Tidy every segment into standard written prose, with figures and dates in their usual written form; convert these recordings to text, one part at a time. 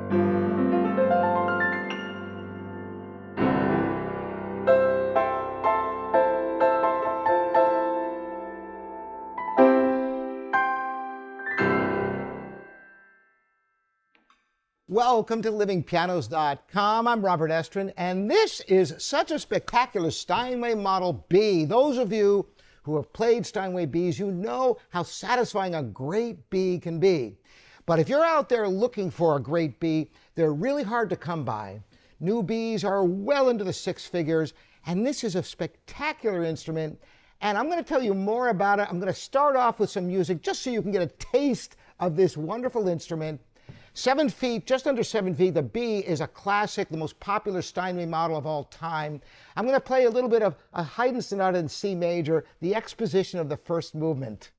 Welcome to livingpianos.com. I'm Robert Estrin, and this is such a spectacular Steinway Model B. Those of you who have played Steinway Bs, you know how satisfying a great B can be. But if you're out there looking for a great B, they're really hard to come by. New Bs are well into the six figures, and this is a spectacular instrument. And I'm going to tell you more about it. I'm going to start off with some music just so you can get a taste of this wonderful instrument. 7 feet, just under 7 feet, the B is a classic, the most popular Steinway model of all time. I'm going to play a little bit of a Haydn Sonata in C major, the exposition of the first movement.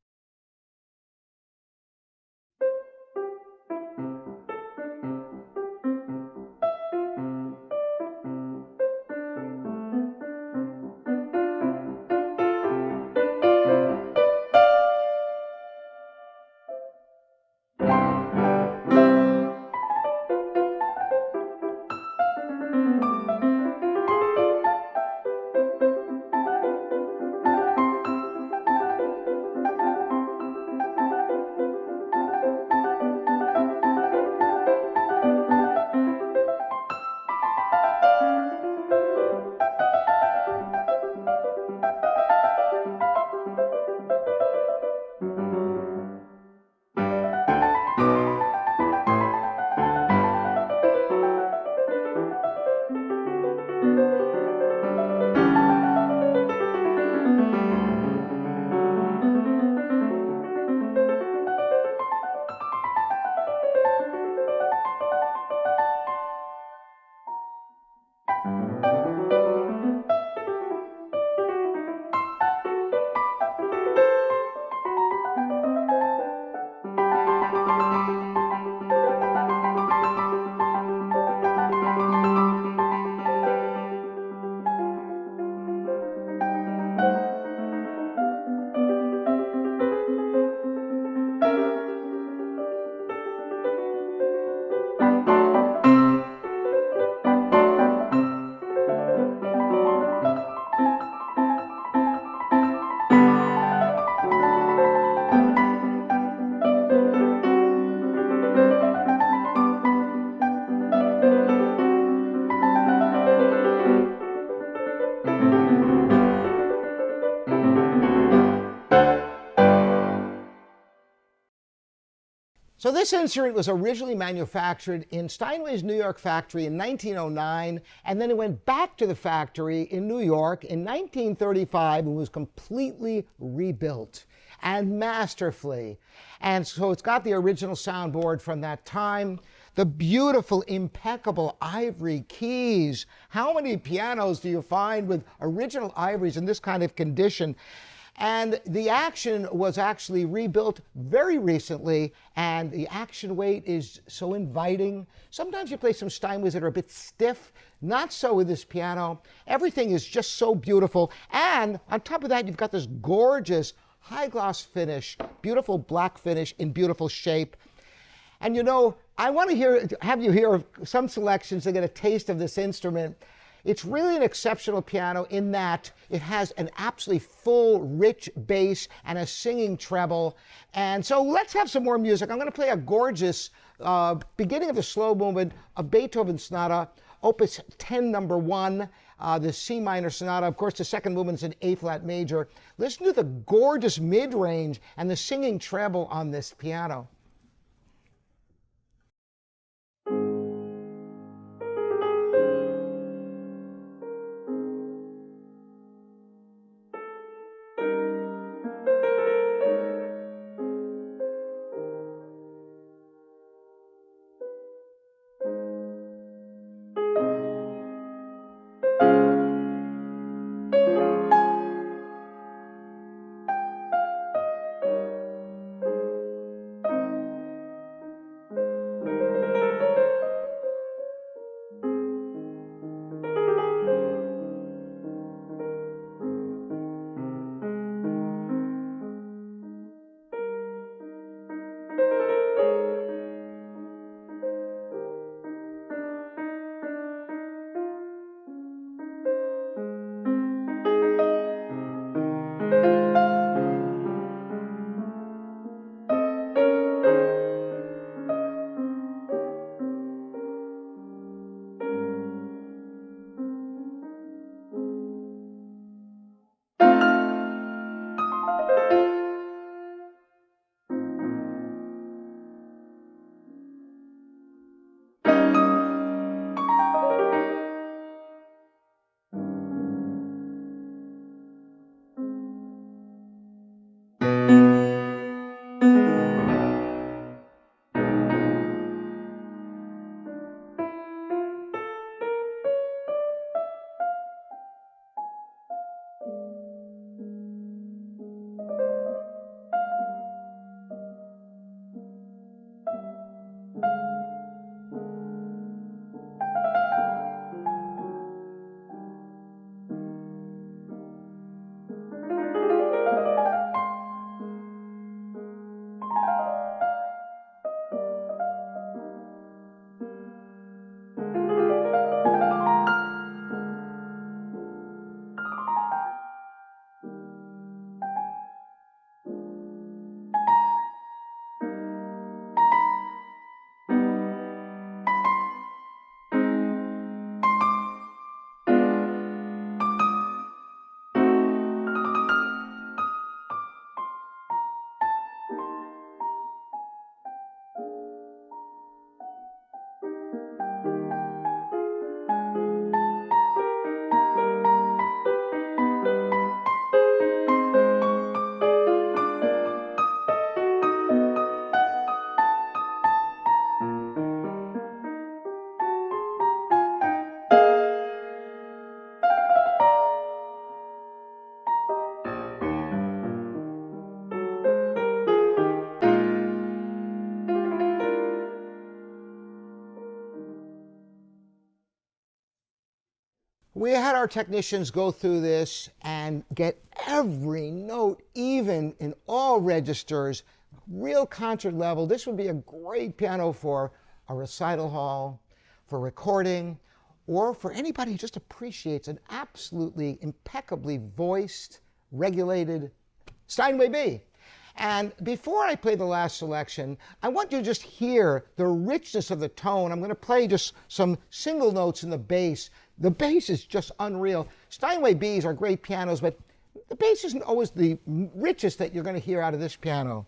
So this instrument was originally manufactured in Steinway's New York factory in 1909, and then it went back to the factory in New York in 1935 and was completely rebuilt and masterfully. And so it's got the original soundboard from that time, the beautiful, impeccable ivory keys. How many pianos do you find with original ivories in this kind of condition? And the action was actually rebuilt very recently, and the action weight is so inviting. Sometimes you play some Steinways that are a bit stiff. Not so with this piano. Everything is just so beautiful. And on top of that, you've got this gorgeous high gloss finish, beautiful black finish in beautiful shape. And you know, I want to have you hear some selections to get a taste of this instrument. It's really an exceptional piano in that it has an absolutely full, rich bass and a singing treble. And so let's have some more music. I'm going to play a gorgeous beginning of the slow movement of Beethoven's Sonata, Opus 10, number 1, the C minor sonata. Of course, the second movement's in A flat major. Listen to the gorgeous mid-range and the singing treble on this piano. We had our technicians go through this and get every note even in all registers, real concert level. This would be a great piano for a recital hall, for recording, or for anybody who just appreciates an absolutely impeccably voiced, regulated Steinway B. And before I play the last selection, I want you to just hear the richness of the tone. I'm going to play just some single notes in the bass. The bass is just unreal. Steinway Bs are great pianos, but the bass isn't always the richest that you're going to hear out of this piano.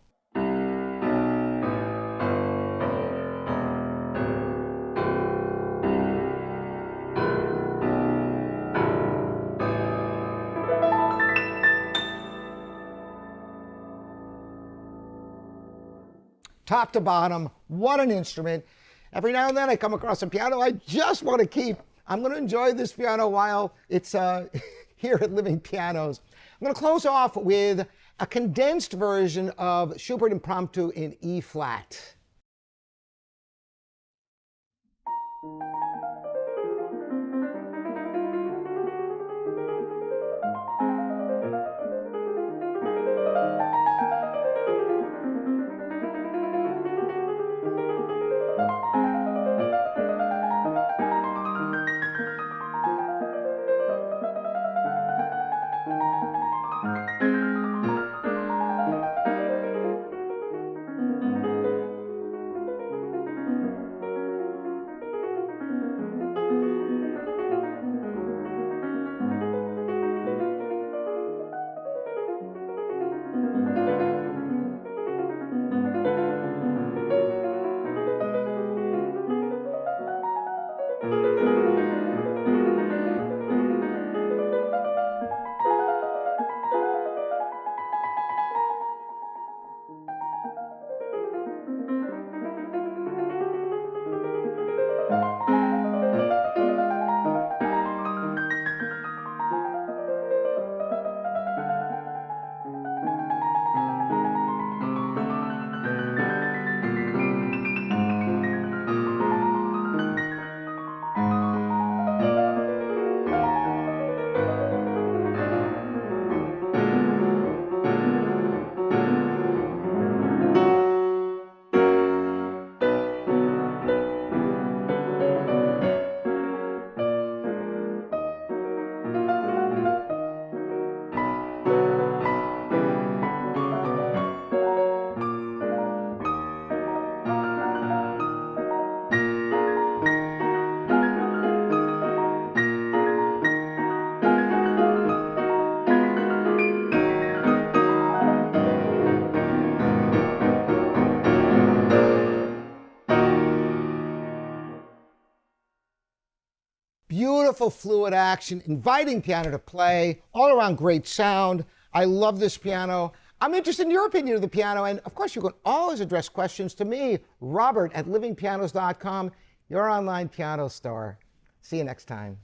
Top to bottom, what an instrument. Every now and then I come across a piano I just want to keep. I'm going to enjoy this piano while it's here at Living Pianos. I'm going to close off with a condensed version of Schubert Impromptu in E flat. Beautiful fluid action, inviting piano to play, all around great sound. I love this piano. I'm interested in your opinion of the piano, and of course you can always address questions to me, Robert at livingpianos.com, your online piano store. See you next time.